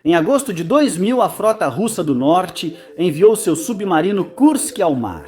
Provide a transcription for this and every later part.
Em agosto de 2000, a frota russa do norte enviou seu submarino Kursk ao mar.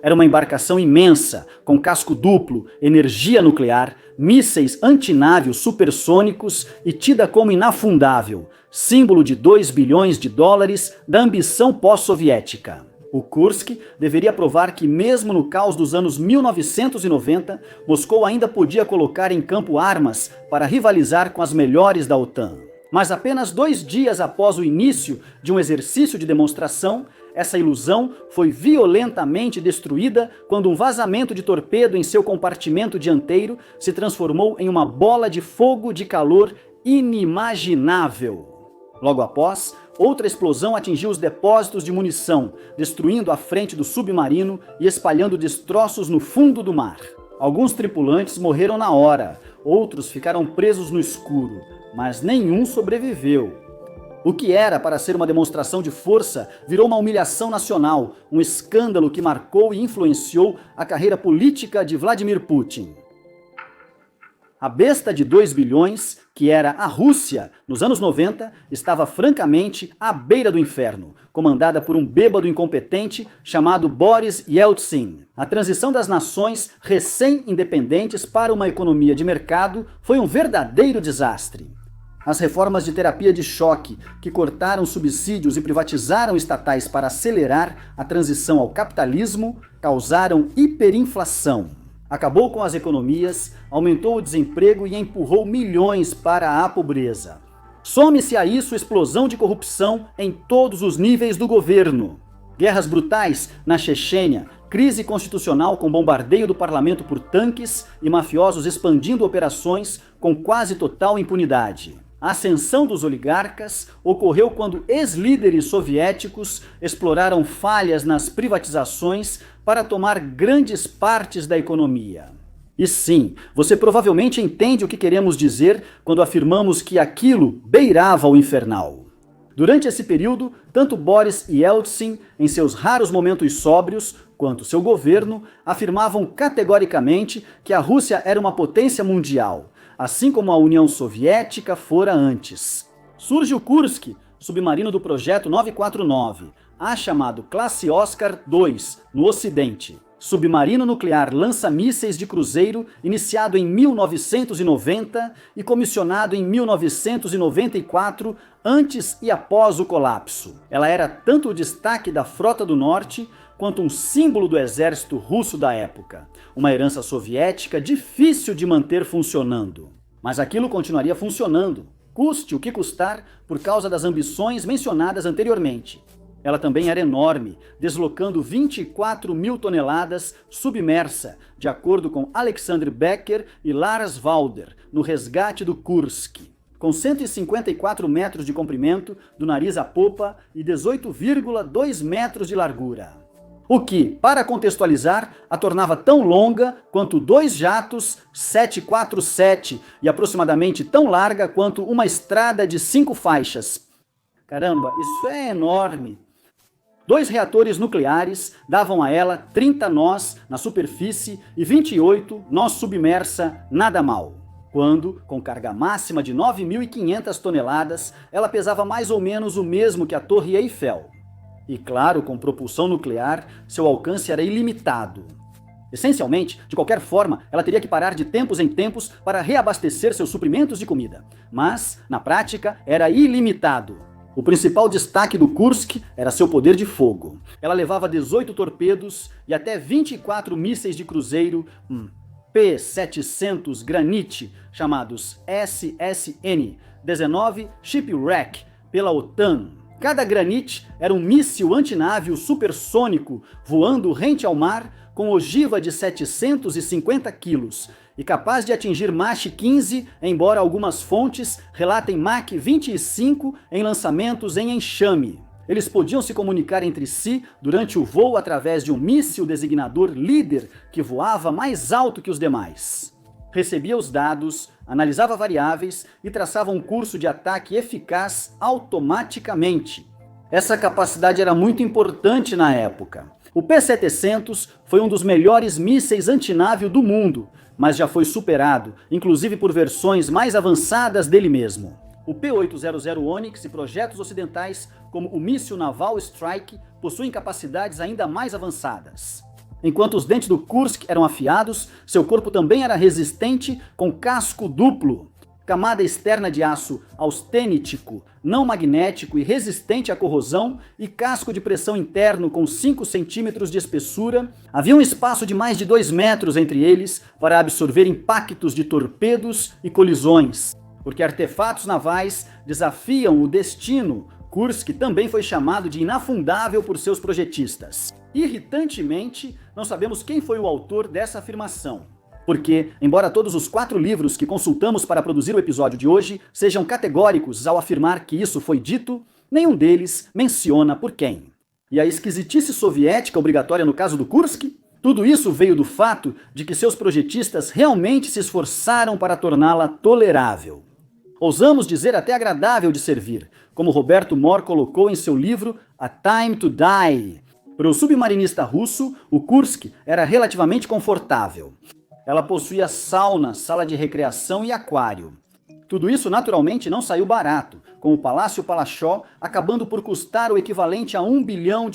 Era uma embarcação imensa, com casco duplo, energia nuclear, mísseis antinávio supersônicos e tida como inafundável, símbolo de 2 bilhões de dólares da ambição pós-soviética. O Kursk deveria provar que, mesmo no caos dos anos 1990, Moscou ainda podia colocar em campo armas para rivalizar com as melhores da OTAN. Mas apenas 2 dias após o início de um exercício de demonstração, essa ilusão foi violentamente destruída quando um vazamento de torpedo em seu compartimento dianteiro se transformou em uma bola de fogo de calor inimaginável. Logo após, outra explosão atingiu os depósitos de munição, destruindo a frente do submarino e espalhando destroços no fundo do mar. Alguns tripulantes morreram na hora, outros ficaram presos no escuro, mas nenhum sobreviveu. O que era para ser uma demonstração de força virou uma humilhação nacional, um escândalo que marcou e influenciou a carreira política de Vladimir Putin. A besta de 2 bilhões, que era a Rússia, nos anos 90, estava francamente à beira do inferno, comandada por um bêbado incompetente chamado Boris Yeltsin. A transição das nações recém-independentes para uma economia de mercado foi um verdadeiro desastre. As reformas de terapia de choque, que cortaram subsídios e privatizaram estatais para acelerar a transição ao capitalismo, causaram hiperinflação. Acabou com as economias, aumentou o desemprego e empurrou milhões para a pobreza. Some-se a isso explosão de corrupção em todos os níveis do governo. Guerras brutais na Chechênia, crise constitucional com bombardeio do parlamento por tanques e mafiosos expandindo operações com quase total impunidade. A ascensão dos oligarcas ocorreu quando ex-líderes soviéticos exploraram falhas nas privatizações para tomar grandes partes da economia. E sim, você provavelmente entende o que queremos dizer quando afirmamos que aquilo beirava o infernal. Durante esse período, tanto Boris Yeltsin, em seus raros momentos sóbrios, quanto seu governo, afirmavam categoricamente que a Rússia era uma potência mundial, assim como a União Soviética fora antes. Surge o Kursk, submarino do projeto 949, chamado Classe Oscar II, no Ocidente. Submarino nuclear lança-mísseis de cruzeiro, iniciado em 1990 e comissionado em 1994, antes e após o colapso. Ela era tanto o destaque da Frota do Norte, quanto um símbolo do exército russo da época. Uma herança soviética difícil de manter funcionando. Mas aquilo continuaria funcionando, custe o que custar, por causa das ambições mencionadas anteriormente. Ela também era enorme, deslocando 24 mil toneladas submersa, de acordo com Alexander Becker e Lars Walder, no resgate do Kursk. Com 154 metros de comprimento, do nariz à popa, e 18,2 metros de largura. O que, para contextualizar, a tornava tão longa quanto 2 jatos 747 e aproximadamente tão larga quanto uma estrada de 5 faixas. Caramba, isso é enorme! 2 reatores nucleares davam a ela 30 nós na superfície e 28 nós submersa nada mal. Quando, com carga máxima de 9.500 toneladas, ela pesava mais ou menos o mesmo que a Torre Eiffel. E claro, com propulsão nuclear, seu alcance era ilimitado. Essencialmente, de qualquer forma, ela teria que parar de tempos em tempos para reabastecer seus suprimentos de comida. Mas, na prática, era ilimitado. O principal destaque do Kursk era seu poder de fogo. Ela levava 18 torpedos e até 24 mísseis de cruzeiro P-700 Granit, chamados SSN-19 Shipwreck, pela OTAN. Cada Granit era um míssil antinávio supersônico voando rente ao mar com ogiva de 750 quilos e capaz de atingir Mach 15, embora algumas fontes relatem Mach 25 em lançamentos em enxame. Eles podiam se comunicar entre si durante o voo através de um míssil designador líder que voava mais alto que os demais. Recebia os dados, analisava variáveis e traçava um curso de ataque eficaz automaticamente. Essa capacidade era muito importante na época. O P-700 foi um dos melhores mísseis antinávio do mundo, mas já foi superado, inclusive por versões mais avançadas dele mesmo. O P-800 Onyx e projetos ocidentais, como o míssil naval Strike, possuem capacidades ainda mais avançadas. Enquanto os dentes do Kursk eram afiados, seu corpo também era resistente, com casco duplo, camada externa de aço austenítico, não magnético e resistente à corrosão, e casco de pressão interno com 5 centímetros de espessura. Havia um espaço de mais de 2 metros entre eles para absorver impactos de torpedos e colisões. Porque artefatos navais desafiam o destino, Kursk também foi chamado de inafundável por seus projetistas. Irritantemente, não sabemos quem foi o autor dessa afirmação. Porque, embora todos os 4 livros que consultamos para produzir o episódio de hoje sejam categóricos ao afirmar que isso foi dito, nenhum deles menciona por quem. E a esquisitice soviética obrigatória no caso do Kursk? Tudo isso veio do fato de que seus projetistas realmente se esforçaram para torná-la tolerável. Ousamos dizer até agradável de servir, como Roberto Moore colocou em seu livro A Time to Die. Para o submarinista russo, o Kursk era relativamente confortável. Ela possuía sauna, sala de recreação e aquário. Tudo isso naturalmente não saiu barato, com o Palácio Palachó acabando por custar o equivalente a $1 bilhão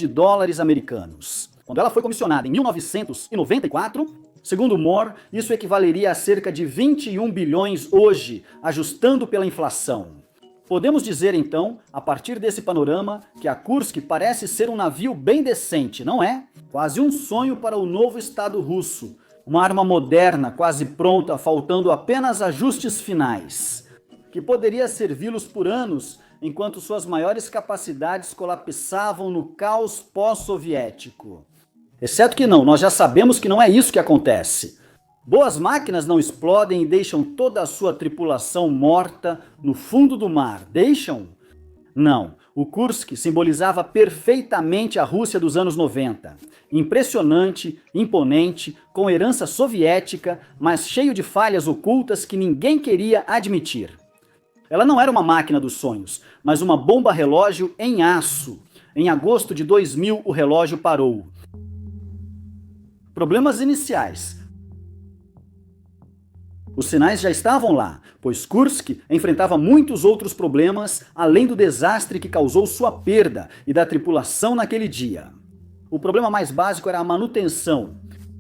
americanos. Quando ela foi comissionada em 1994, segundo Moore, isso equivaleria a cerca de 21 bilhões hoje, ajustando pela inflação. Podemos dizer então, a partir desse panorama, que a Kursk parece ser um navio bem decente, não é? Quase um sonho para o novo Estado russo. Uma arma moderna, quase pronta, faltando apenas ajustes finais, que poderia servi-los por anos, enquanto suas maiores capacidades colapsavam no caos pós-soviético. Exceto que não, nós já sabemos que não é isso que acontece. Boas máquinas não explodem e deixam toda a sua tripulação morta no fundo do mar. Deixam? Não. O Kursk simbolizava perfeitamente a Rússia dos anos 90. Impressionante, imponente, com herança soviética, mas cheio de falhas ocultas que ninguém queria admitir. Ela não era uma máquina dos sonhos, mas uma bomba-relógio em aço. Em agosto de 2000, o relógio parou. Problemas iniciais. Os sinais já estavam lá, pois Kursk enfrentava muitos outros problemas, além do desastre que causou sua perda e da tripulação naquele dia. O problema mais básico era a manutenção.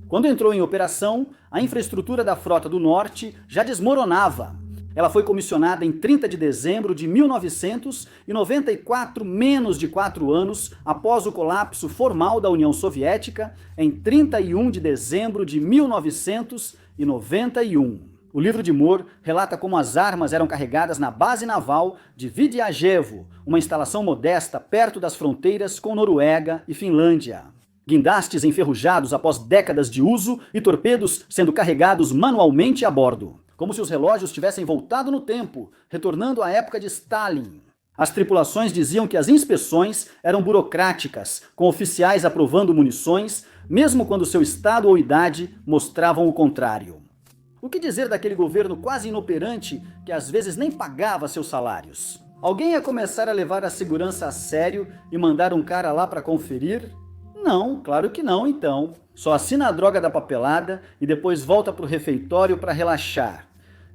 Quando entrou em operação, a infraestrutura da Frota do Norte já desmoronava. Ela foi comissionada em 30 de dezembro de 1994, menos de 4 anos após o colapso formal da União Soviética, em 31 de dezembro de 1991. O livro de Moore relata como as armas eram carregadas na base naval de Vidiajevo, uma instalação modesta perto das fronteiras com Noruega e Finlândia. Guindastes enferrujados após décadas de uso e torpedos sendo carregados manualmente a bordo, como se os relógios tivessem voltado no tempo, retornando à época de Stalin. As tripulações diziam que as inspeções eram burocráticas, com oficiais aprovando munições, mesmo quando seu estado ou idade mostravam o contrário. O que dizer daquele governo quase inoperante que às vezes nem pagava seus salários? Alguém ia começar a levar a segurança a sério e mandar um cara lá para conferir? Não, claro que não, então. Só assina a droga da papelada e depois volta pro refeitório para relaxar.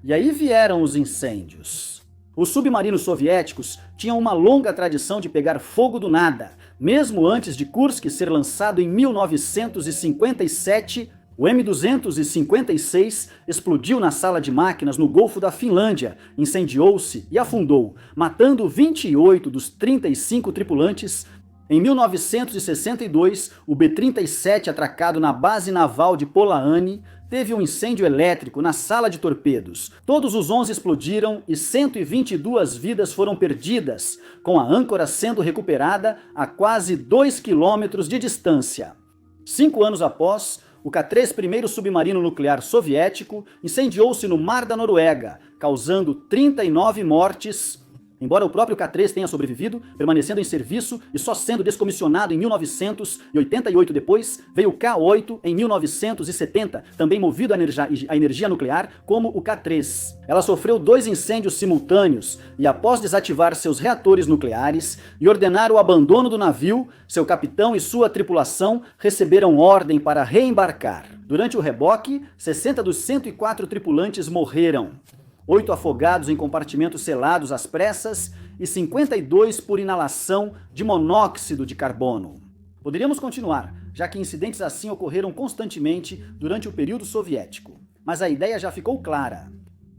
E aí vieram os incêndios. Os submarinos soviéticos tinham uma longa tradição de pegar fogo do nada. Mesmo antes de Kursk ser lançado em 1957, o M256 explodiu na sala de máquinas no Golfo da Finlândia, incendiou-se e afundou, matando 28 dos 35 tripulantes. Em 1962, o B-37 atracado na base naval de Polaani teve um incêndio elétrico na sala de torpedos. Todos os 11 explodiram e 122 vidas foram perdidas, com a âncora sendo recuperada a quase 2 quilômetros de distância. 5 anos após, o K-3, primeiro submarino nuclear soviético, incendiou-se no Mar da Noruega, causando 39 mortes. Embora o próprio K-3 tenha sobrevivido, permanecendo em serviço e só sendo descomissionado em 1988 depois, veio o K-8 em 1970, também movido a energia nuclear, como o K-3. Ela sofreu 2 incêndios simultâneos e, após desativar seus reatores nucleares e ordenar o abandono do navio, seu capitão e sua tripulação receberam ordem para reembarcar. Durante o reboque, 60 dos 104 tripulantes morreram. 8 afogados em compartimentos selados às pressas e 52 por inalação de monóxido de carbono. Poderíamos continuar, já que incidentes assim ocorreram constantemente durante o período soviético. Mas a ideia já ficou clara.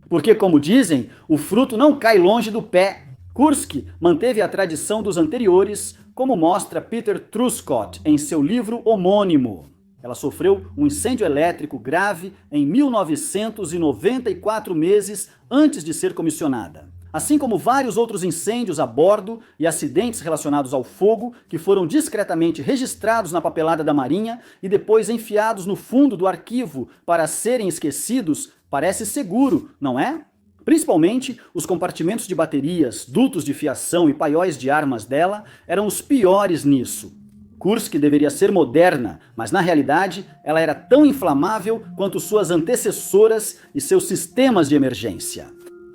Porque, como dizem, o fruto não cai longe do pé. Kursk manteve a tradição dos anteriores, como mostra Peter Truscott em seu livro homônimo. Ela sofreu um incêndio elétrico grave em 1994 meses antes de ser comissionada. Assim como vários outros incêndios a bordo e acidentes relacionados ao fogo que foram discretamente registrados na papelada da Marinha e depois enfiados no fundo do arquivo para serem esquecidos, parece seguro, não é? Principalmente, os compartimentos de baterias, dutos de fiação e paióis de armas dela eram os piores nisso. Kursk deveria ser moderna, mas na realidade ela era tão inflamável quanto suas antecessoras e seus sistemas de emergência.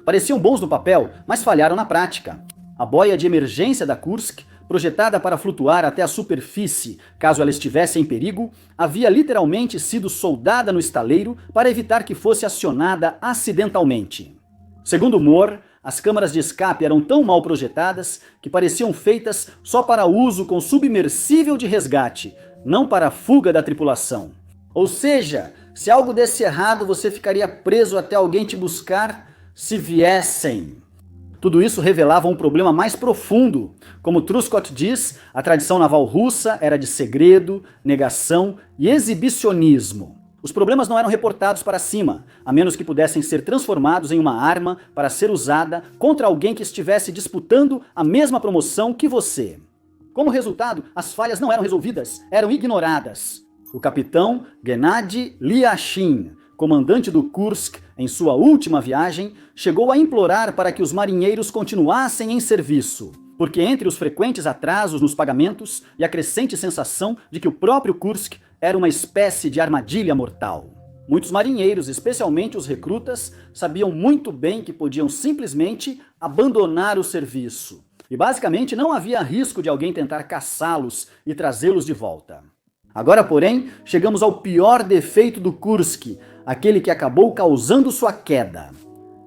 Pareciam bons no papel, mas falharam na prática. A boia de emergência da Kursk, projetada para flutuar até a superfície caso ela estivesse em perigo, havia literalmente sido soldada no estaleiro para evitar que fosse acionada acidentalmente. Segundo Moore, as câmaras de escape eram tão mal projetadas que pareciam feitas só para uso com submersível de resgate, não para a fuga da tripulação. Ou seja, se algo desse errado, você ficaria preso até alguém te buscar se viessem. Tudo isso revelava um problema mais profundo. Como Truscott diz, a tradição naval russa era de segredo, negação e exibicionismo. Os problemas não eram reportados para cima, a menos que pudessem ser transformados em uma arma para ser usada contra alguém que estivesse disputando a mesma promoção que você. Como resultado, as falhas não eram resolvidas, eram ignoradas. O capitão Gennady Lyashin, comandante do Kursk, em sua última viagem, chegou a implorar para que os marinheiros continuassem em serviço, porque entre os frequentes atrasos nos pagamentos e a crescente sensação de que o próprio Kursk era uma espécie de armadilha mortal. Muitos marinheiros, especialmente os recrutas, sabiam muito bem que podiam simplesmente abandonar o serviço. E basicamente não havia risco de alguém tentar caçá-los e trazê-los de volta. Agora, porém, chegamos ao pior defeito do Kursk, aquele que acabou causando sua queda.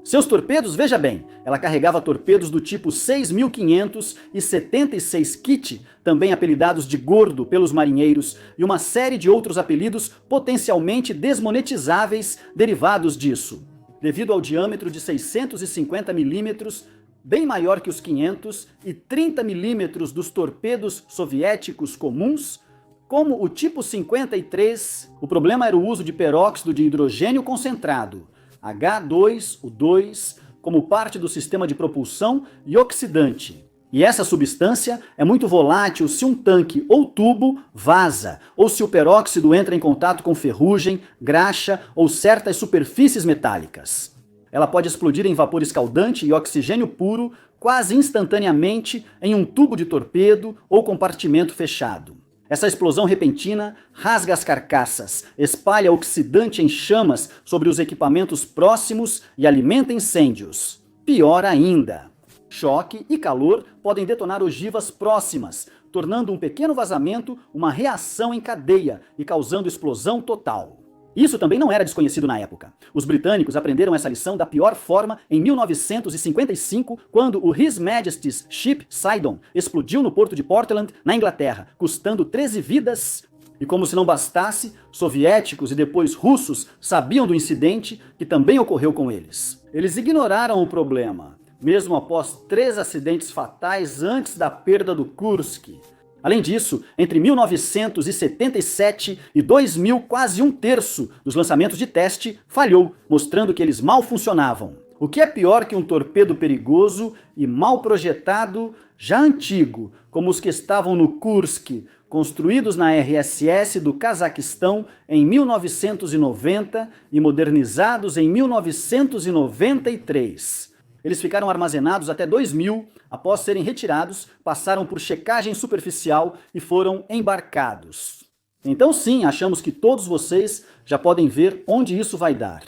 Seus torpedos, veja bem, ela carregava torpedos do tipo 6576 Kit, também apelidados de Gordo pelos marinheiros, e uma série de outros apelidos potencialmente desmonetizáveis derivados disso. Devido ao diâmetro de 650 milímetros, bem maior que os 500 e 30 milímetros dos torpedos soviéticos comuns, como o tipo 53, o problema era o uso de peróxido de hidrogênio concentrado, H2O2, como parte do sistema de propulsão e oxidante. E essa substância é muito volátil se um tanque ou tubo vaza, ou se o peróxido entra em contato com ferrugem, graxa ou certas superfícies metálicas. Ela pode explodir em vapor escaldante e oxigênio puro quase instantaneamente em um tubo de torpedo ou compartimento fechado. Essa explosão repentina rasga as carcaças, espalha oxidante em chamas sobre os equipamentos próximos e alimenta incêndios. Pior ainda, choque e calor podem detonar ogivas próximas, tornando um pequeno vazamento uma reação em cadeia e causando explosão total. Isso também não era desconhecido na época. Os britânicos aprenderam essa lição da pior forma em 1955, quando o His Majesty's Ship Sidon explodiu no porto de Portland, na Inglaterra, custando 13 vidas. E como se não bastasse, soviéticos e depois russos sabiam do incidente que também ocorreu com eles. Eles ignoraram o problema, mesmo após 3 acidentes fatais antes da perda do Kursk. Além disso, entre 1977 e 2000, quase 1/3 dos lançamentos de teste falhou, mostrando que eles mal funcionavam. O que é pior que um torpedo perigoso e mal projetado, já antigo, como os que estavam no Kursk, construídos na RSS do Cazaquistão em 1990 e modernizados em 1993. Eles ficaram armazenados até 2000, após serem retirados, passaram por checagem superficial e foram embarcados. Então sim, achamos que todos vocês já podem ver onde isso vai dar.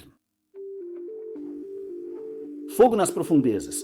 Fogo nas profundezas.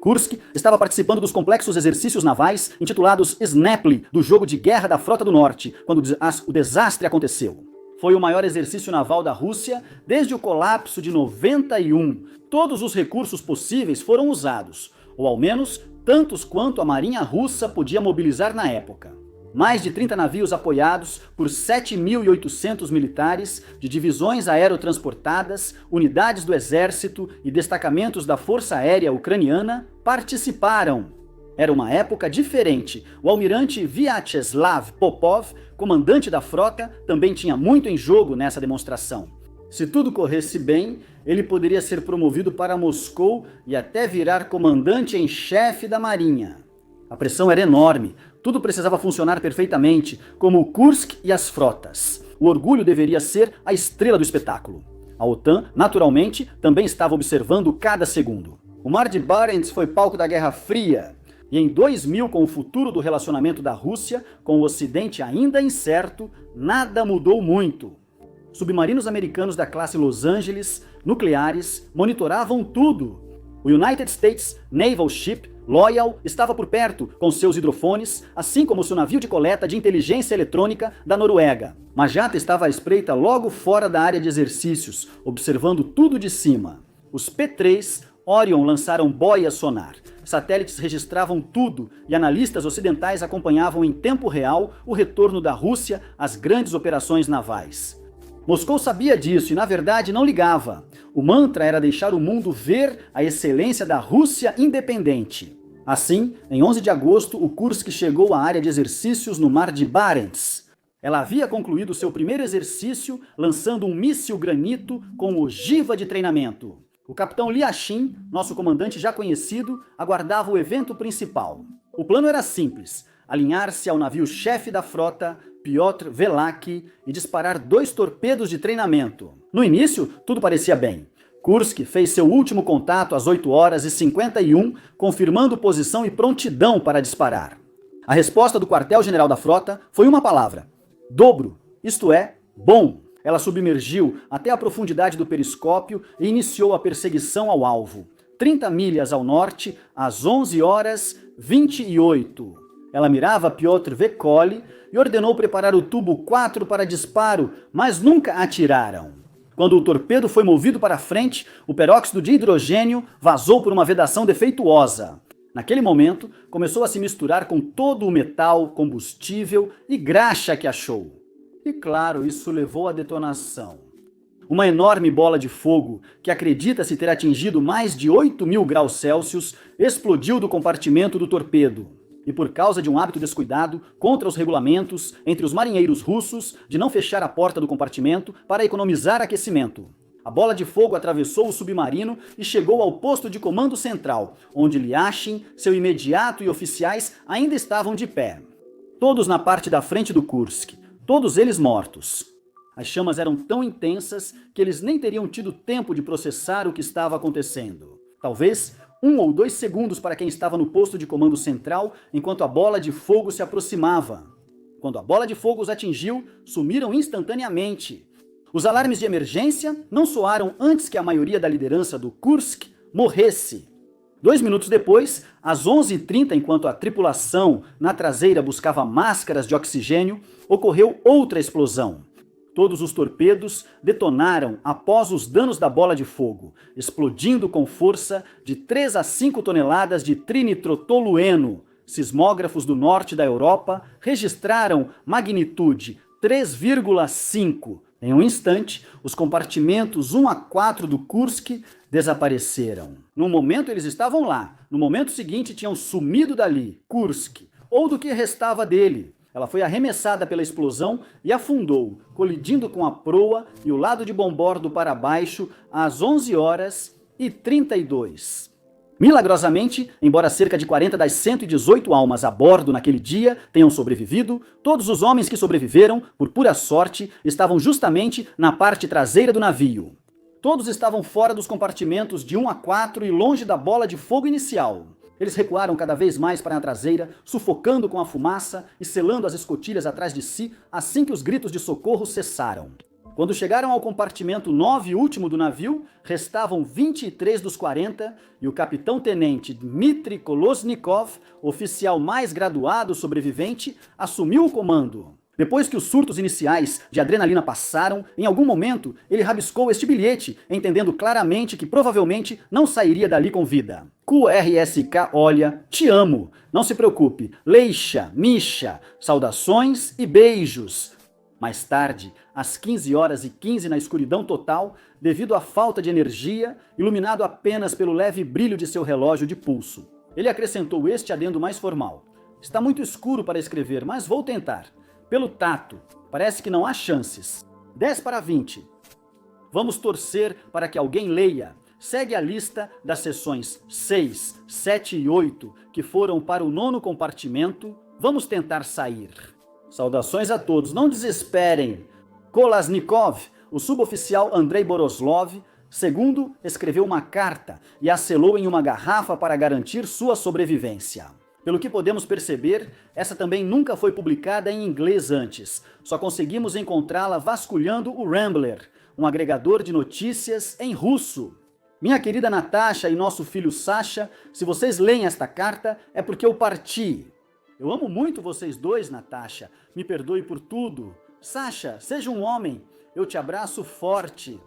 Kursk estava participando dos complexos exercícios navais intitulados Snaply, do jogo de guerra da Frota do Norte, quando o desastre aconteceu. Foi o maior exercício naval da Rússia desde o colapso de 91. Todos os recursos possíveis foram usados, ou ao menos tantos quanto a Marinha Russa podia mobilizar na época. Mais de 30 navios apoiados por 7.800 militares de divisões aerotransportadas, unidades do exército e destacamentos da Força Aérea Ucraniana participaram. Era uma época diferente. O almirante Vyacheslav Popov, comandante da frota, também tinha muito em jogo nessa demonstração. Se tudo corresse bem, ele poderia ser promovido para Moscou e até virar comandante em chefe da Marinha. A pressão era enorme, tudo precisava funcionar perfeitamente, como o Kursk e as frotas. O orgulho deveria ser a estrela do espetáculo. A OTAN, naturalmente, também estava observando cada segundo. O Mar de Barents foi palco da Guerra Fria, e em 2000, com o futuro do relacionamento da Rússia com o Ocidente ainda incerto, nada mudou muito. Submarinos americanos da classe Los Angeles, nucleares, monitoravam tudo. O United States Naval Ship Loyal estava por perto, com seus hidrofones, assim como seu navio de coleta de inteligência eletrônica da Noruega. Majata estava à espreita logo fora da área de exercícios, observando tudo de cima. Os P-3 Orion lançaram boia sonar. Satélites registravam tudo e analistas ocidentais acompanhavam em tempo real o retorno da Rússia às grandes operações navais. Moscou sabia disso e, na verdade, não ligava. O mantra era deixar o mundo ver a excelência da Rússia independente. Assim, em 11 de agosto, o Kursk chegou à área de exercícios no Mar de Barents. Ela havia concluído seu primeiro exercício lançando um míssil granito com ogiva de treinamento. O capitão Lyashin, nosso comandante já conhecido, aguardava o evento principal. O plano era simples: alinhar-se ao navio-chefe da frota, Piotr Velaki, e disparar 2 torpedos de treinamento. No início, tudo parecia bem. Kursk fez seu último contato às 8h51, confirmando posição e prontidão para disparar. A resposta do quartel-general da frota foi uma palavra: dobro, isto é, bom. Ela submergiu até a profundidade do periscópio e iniciou a perseguição ao alvo. 30 milhas ao norte, às 11h28. Ela mirava Piotr Velaki e ordenou preparar o tubo 4 para disparo, mas nunca atiraram. Quando o torpedo foi movido para frente, o peróxido de hidrogênio vazou por uma vedação defeituosa. Naquele momento, começou a se misturar com todo o metal, combustível e graxa que achou. E claro, isso levou à detonação. Uma enorme bola de fogo, que acredita-se ter atingido mais de 8.000 graus Celsius, explodiu do compartimento do torpedo. E por causa de um hábito descuidado, contra os regulamentos, entre os marinheiros russos, de não fechar a porta do compartimento para economizar aquecimento. A bola de fogo atravessou o submarino e chegou ao posto de comando central, onde Lyashin, seu imediato e oficiais ainda estavam de pé. Todos na parte da frente do Kursk, todos eles mortos. As chamas eram tão intensas que eles nem teriam tido tempo de processar o que estava acontecendo. Talvez 1 ou 2 segundos para quem estava no posto de comando central enquanto a bola de fogo se aproximava. Quando a bola de fogo os atingiu, sumiram instantaneamente. Os alarmes de emergência não soaram antes que a maioria da liderança do Kursk morresse. 2 minutos depois, às 11h30, enquanto a tripulação na traseira buscava máscaras de oxigênio, ocorreu outra explosão. Todos os torpedos detonaram após os danos da bola de fogo, explodindo com força de 3 a 5 toneladas de trinitrotolueno. Sismógrafos do norte da Europa registraram magnitude 3,5. Em um instante, os compartimentos 1 a 4 do Kursk desapareceram. No momento eles estavam lá, no momento seguinte tinham sumido dali, Kursk, ou do que restava dele. Ela foi arremessada pela explosão e afundou, colidindo com a proa e o lado de bombordo para baixo às 11h32. Milagrosamente, embora cerca de 40 das 118 almas a bordo naquele dia tenham sobrevivido, todos os homens que sobreviveram, por pura sorte, estavam justamente na parte traseira do navio. Todos estavam fora dos compartimentos de 1 a 4 e longe da bola de fogo inicial. Eles recuaram cada vez mais para a traseira, sufocando com a fumaça e selando as escotilhas atrás de si assim que os gritos de socorro cessaram. Quando chegaram ao compartimento 9 e último do navio, restavam 23 dos 40 e o capitão-tenente Dmitry Kolosnikov, oficial mais graduado sobrevivente, assumiu o comando. Depois que os surtos iniciais de adrenalina passaram, em algum momento ele rabiscou este bilhete, entendendo claramente que provavelmente não sairia dali com vida. QRSK, olha, te amo. Não se preocupe. Leixa, Misha, saudações e beijos. Mais tarde, às 15h15 na escuridão total, devido à falta de energia, iluminado apenas pelo leve brilho de seu relógio de pulso. Ele acrescentou este adendo mais formal. Está muito escuro para escrever, mas vou tentar. Pelo tato, parece que não há chances. 10:20. Vamos torcer para que alguém leia. Segue a lista das sessões 6, 7 e 8, que foram para o 9º compartimento. Vamos tentar sair. Saudações a todos, não desesperem. Kolesnikov, o suboficial Andrei Boroslov, segundo, escreveu uma carta e a selou em uma garrafa para garantir sua sobrevivência. Pelo que podemos perceber, essa também nunca foi publicada em inglês antes. Só conseguimos encontrá-la vasculhando o Rambler, um agregador de notícias em russo. Minha querida Natasha e nosso filho Sasha, se vocês leem esta carta, é porque eu parti. Eu amo muito vocês dois, Natasha. Me perdoe por tudo. Sasha, seja um homem. Eu te abraço forte.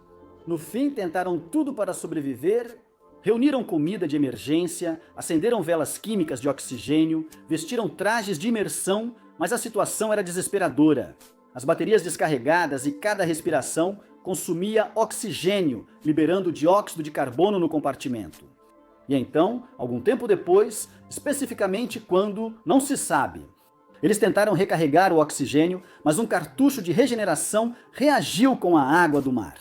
No fim, tentaram tudo para sobreviver. Reuniram comida de emergência, acenderam velas químicas de oxigênio, vestiram trajes de imersão, mas a situação era desesperadora. As baterias descarregadas e cada respiração consumia oxigênio, liberando dióxido de carbono no compartimento. E então, algum tempo depois, especificamente quando, não se sabe, eles tentaram recarregar o oxigênio, mas um cartucho de regeneração reagiu com a água do mar.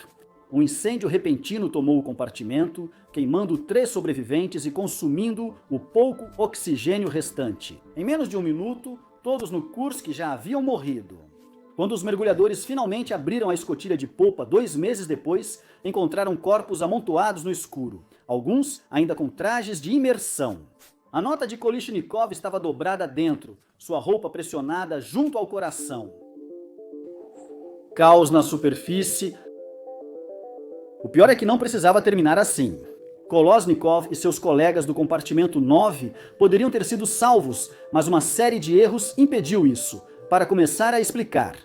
Um incêndio repentino tomou o compartimento, queimando 3 sobreviventes e consumindo o pouco oxigênio restante. Em menos de 1 minuto, todos no Kursk já haviam morrido. Quando os mergulhadores finalmente abriram a escotilha de polpa 2 meses depois, encontraram corpos amontoados no escuro, alguns ainda com trajes de imersão. A nota de Kolesnikov estava dobrada dentro, sua roupa pressionada junto ao coração. Caos na superfície. O pior é que não precisava terminar assim. Kolesnikov e seus colegas do compartimento 9 poderiam ter sido salvos, mas uma série de erros impediu isso. Para começar a explicar.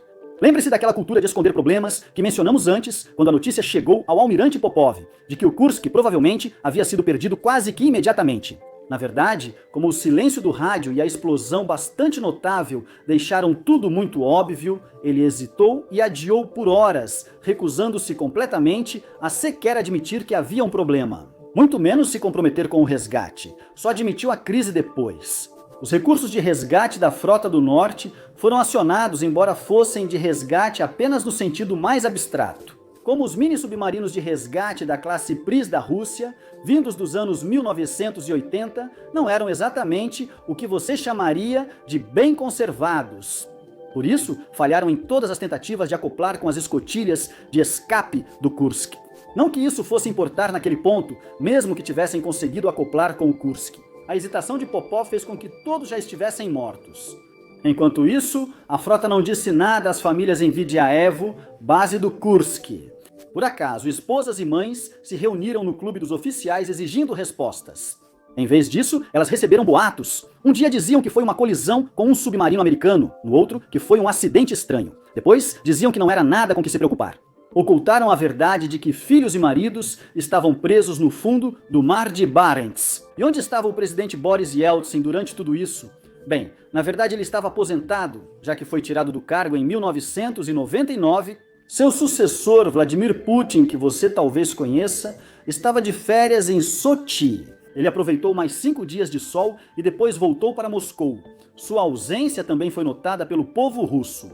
Lembre-se daquela cultura de esconder problemas que mencionamos antes, quando a notícia chegou ao almirante Popov, de que o Kursk provavelmente havia sido perdido quase que imediatamente. Na verdade, como o silêncio do rádio e a explosão bastante notável deixaram tudo muito óbvio, ele hesitou e adiou por horas, recusando-se completamente a sequer admitir que havia um problema. Muito menos se comprometer com o resgate. Só admitiu a crise depois. Os recursos de resgate da Frota do Norte foram acionados, embora fossem de resgate apenas no sentido mais abstrato. Como os mini-submarinos de resgate da classe Pris da Rússia, vindos dos anos 1980, não eram exatamente o que você chamaria de bem conservados. Por isso, falharam em todas as tentativas de acoplar com as escotilhas de escape do Kursk. Não que isso fosse importar naquele ponto, mesmo que tivessem conseguido acoplar com o Kursk. A hesitação de Popov fez com que todos já estivessem mortos. Enquanto isso, a frota não disse nada às famílias em Vidyaevo, base do Kursk. Por acaso, esposas e mães se reuniram no clube dos oficiais exigindo respostas. Em vez disso, elas receberam boatos. Um dia diziam que foi uma colisão com um submarino americano, no outro que foi um acidente estranho. Depois, diziam que não era nada com que se preocupar. Ocultaram a verdade de que filhos e maridos estavam presos no fundo do Mar de Barents. E onde estava o presidente Boris Yeltsin durante tudo isso? Bem, na verdade ele estava aposentado, já que foi tirado do cargo em 1999. Seu sucessor, Vladimir Putin, que você talvez conheça, estava de férias em Sochi. Ele aproveitou mais 5 dias de sol e depois voltou para Moscou. Sua ausência também foi notada pelo povo russo.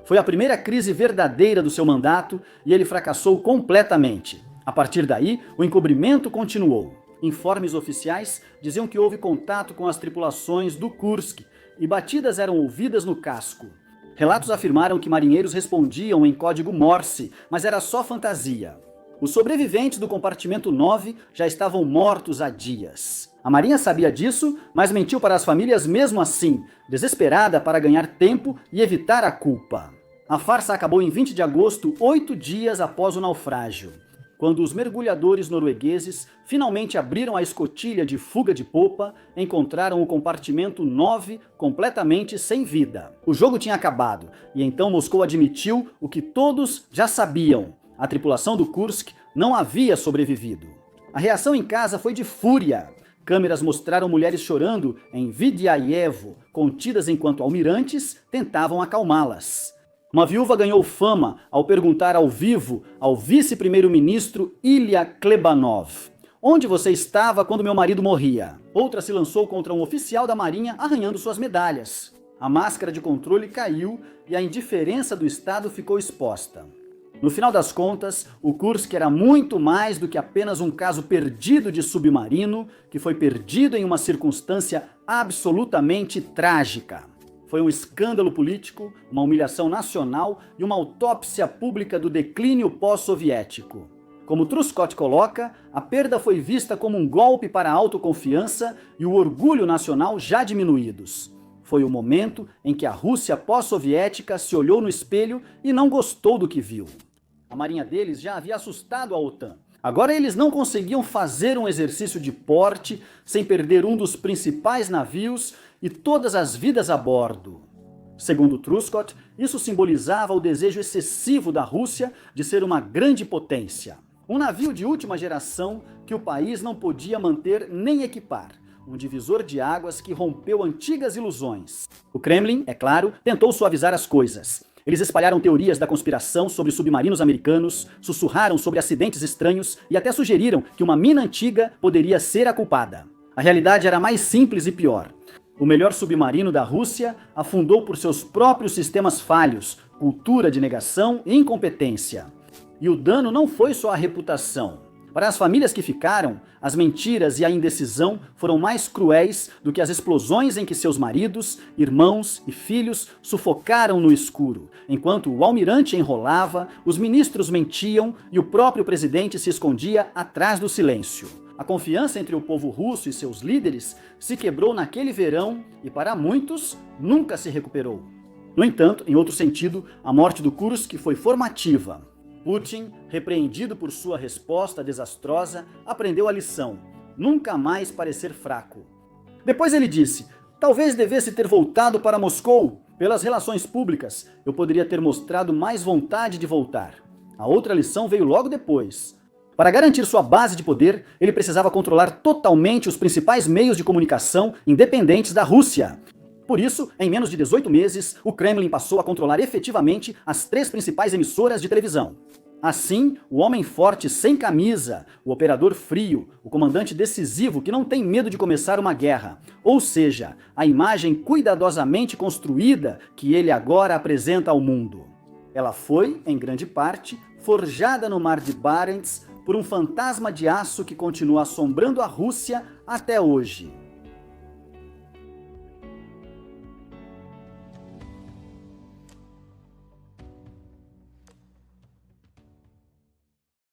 Foi a primeira crise verdadeira do seu mandato e ele fracassou completamente. A partir daí, o encobrimento continuou. Informes oficiais diziam que houve contato com as tripulações do Kursk e batidas eram ouvidas no casco. Relatos afirmaram que marinheiros respondiam em código Morse, mas era só fantasia. Os sobreviventes do compartimento 9 já estavam mortos há dias. A Marinha sabia disso, mas mentiu para as famílias mesmo assim, desesperada para ganhar tempo e evitar a culpa. A farsa acabou em 20 de agosto, 8 dias após o naufrágio. quando os mergulhadores noruegueses finalmente abriram a escotilha de fuga de popa, encontraram o compartimento 9 completamente sem vida. O jogo tinha acabado, e então Moscou admitiu o que todos já sabiam: a tripulação do Kursk não havia sobrevivido. A reação em casa foi de fúria. Câmeras mostraram mulheres chorando em Vidyayevo, contidas enquanto almirantes tentavam acalmá-las. Uma viúva ganhou fama ao perguntar ao vivo ao vice-primeiro-ministro Ilya Klebanov: "Onde você estava quando meu marido morria?" Outra se lançou contra um oficial da marinha arranhando suas medalhas. A máscara de controle caiu e a indiferença do Estado ficou exposta. No final das contas, o Kursk era muito mais do que apenas um caso perdido de submarino, que foi perdido em uma circunstância absolutamente trágica. Foi um escândalo político, uma humilhação nacional e uma autópsia pública do declínio pós-soviético. Como Truscott coloca, a perda foi vista como um golpe para a autoconfiança e o orgulho nacional já diminuídos. Foi o momento em que a Rússia pós-soviética se olhou no espelho e não gostou do que viu. A marinha deles já havia assustado a OTAN. Agora eles não conseguiam fazer um exercício de porte sem perder um dos principais navios e todas as vidas a bordo. Segundo Truscott, isso simbolizava o desejo excessivo da Rússia de ser uma grande potência. Um navio de última geração que o país não podia manter nem equipar. Um divisor de águas que rompeu antigas ilusões. O Kremlin, é claro, tentou suavizar as coisas. Eles espalharam teorias da conspiração sobre submarinos americanos, sussurraram sobre acidentes estranhos e até sugeriram que uma mina antiga poderia ser a culpada. A realidade era mais simples e pior. O melhor submarino da Rússia afundou por seus próprios sistemas falhos, cultura de negação e incompetência. E o dano não foi só a reputação. Para as famílias que ficaram, as mentiras e a indecisão foram mais cruéis do que as explosões em que seus maridos, irmãos e filhos sufocaram no escuro. Enquanto o almirante enrolava, os ministros mentiam e o próprio presidente se escondia atrás do silêncio. A confiança entre o povo russo e seus líderes se quebrou naquele verão e, para muitos, nunca se recuperou. No entanto, em outro sentido, a morte do Kursk foi formativa. Putin, repreendido por sua resposta desastrosa, aprendeu a lição: nunca mais parecer fraco. Depois ele disse: talvez devesse ter voltado para Moscou. Pelas relações públicas, eu poderia ter mostrado mais vontade de voltar. A outra lição veio logo depois. Para garantir sua base de poder, ele precisava controlar totalmente os principais meios de comunicação independentes da Rússia. Por isso, em menos de 18 meses, o Kremlin passou a controlar efetivamente as 3 principais emissoras de televisão. Assim, o homem forte sem camisa, o operador frio, o comandante decisivo que não tem medo de começar uma guerra, ou seja, a imagem cuidadosamente construída que ele agora apresenta ao mundo. Ela foi, em grande parte, forjada no mar de Barents por um fantasma de aço que continua assombrando a Rússia até hoje.